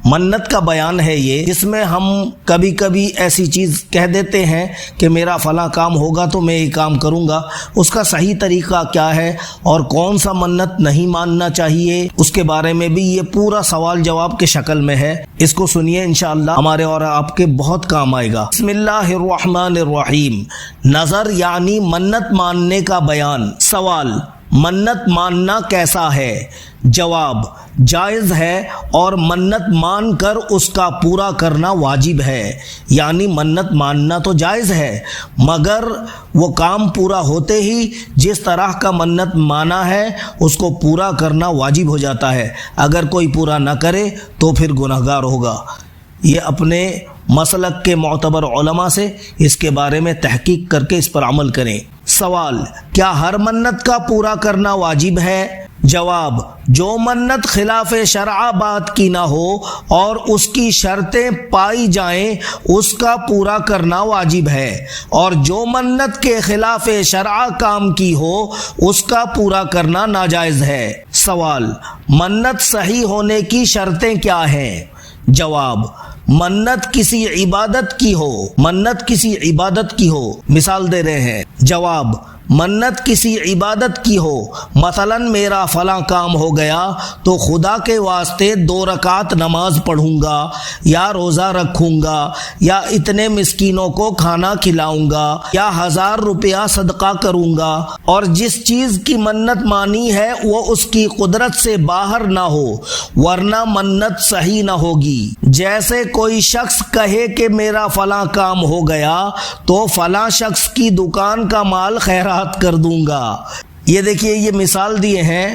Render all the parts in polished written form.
منت کا بیان ہے یہ، جس میں ہم کبھی کبھی ایسی چیز کہہ دیتے ہیں کہ میرا فلاں کام ہوگا تو میں یہ کام کروں گا، اس کا صحیح طریقہ کیا ہے اور کون سا منت نہیں ماننا چاہیے، اس کے بارے میں بھی یہ پورا سوال جواب کے شکل میں ہے۔ اس کو سنیے، انشاءاللہ ہمارے اور آپ کے بہت کام آئے گا۔ بسم اللہ الرحمن الرحیم۔ نظر یعنی منت ماننے کا بیان۔ سوال: منت ماننا کیسا ہے؟ جواب: جائز ہے اور منت مان کر اس کا پورا کرنا واجب ہے۔ یعنی منت ماننا تو جائز ہے، مگر وہ کام پورا ہوتے ہی جس طرح کا منت مانا ہے اس کو پورا کرنا واجب ہو جاتا ہے۔ اگر کوئی پورا نہ کرے تو پھر گنہگار ہوگا۔ یہ اپنے مسلک کے معتبر علماء سے اس کے بارے میں تحقیق کر کے اس پر عمل کریں۔ سوال: کیا ہر منت کا پورا کرنا واجب ہے؟ جواب: جو منت خلاف شرع بات کی نہ ہو اور اس کی شرطیں پائی جائیں اس کا پورا کرنا واجب ہے، اور جو منت کے خلاف شرع کام کی ہو اس کا پورا کرنا ناجائز ہے۔ سوال: منت صحیح ہونے کی شرطیں کیا ہیں؟ جواب: منت کسی عبادت کی ہو، مثال دے رہے ہیں۔ جواب: منت کسی عبادت کی ہو، مثلا میرا فلاں کام ہو گیا تو خدا کے واسطے 2 رکعت نماز پڑھوں گا، یا روزہ رکھوں گا، یا اتنے مسکینوں کو کھانا کھلاؤں گا، یا 1000 روپیہ صدقہ کروں گا، اور جس چیز کی منت مانی ہے وہ اس کی قدرت سے باہر نہ ہو، ورنہ منت صحیح نہ ہوگی۔ جیسے کوئی شخص کہے کہ میرا فلاں کام ہو گیا تو فلاں شخص کی دکان کا مال خیرات کر دوں گا۔ یہ دیکھیے، یہ مثال دیے ہیں۔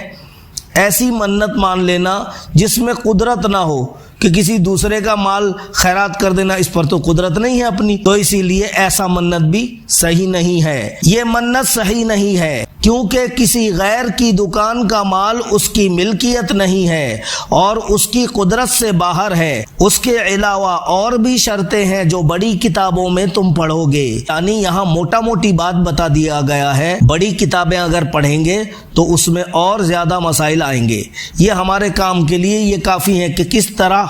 ایسی منت مان لینا جس میں قدرت نہ ہو کہ کسی دوسرے کا مال خیرات کر دینا، اس پر تو قدرت نہیں ہے اپنی، تو اسی لیے ایسا منت بھی صحیح نہیں ہے۔ یہ منت صحیح نہیں ہے کیونکہ کسی غیر کی دکان کا مال اس کی ملکیت نہیں ہے اور اس کی قدرت سے باہر ہے۔ اس کے علاوہ اور بھی شرطیں ہیں جو بڑی کتابوں میں تم پڑھو گے۔ یعنی یہاں موٹا موٹی بات بتا دیا گیا ہے، بڑی کتابیں اگر پڑھیں گے تو اس میں اور زیادہ مسائل آئیں گے۔ یہ ہمارے کام کے لیے یہ کافی ہے کہ کس طرح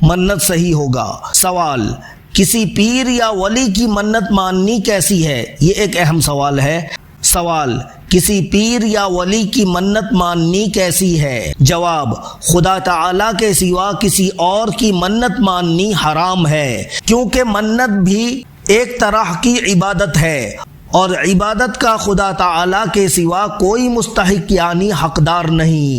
منت صحیح ہوگا۔ سوال: کسی پیر یا ولی کی منت ماننی کیسی ہے؟ یہ ایک اہم سوال ہے۔ سوال: کسی پیر یا ولی کی منت ماننی کیسی ہے؟ جواب: خدا تعالی کے سوا کسی اور کی منت ماننی حرام ہے، کیونکہ منت بھی ایک طرح کی عبادت ہے، اور عبادت کا خدا تعالی کے سوا کوئی مستحق یعنی حقدار نہیں۔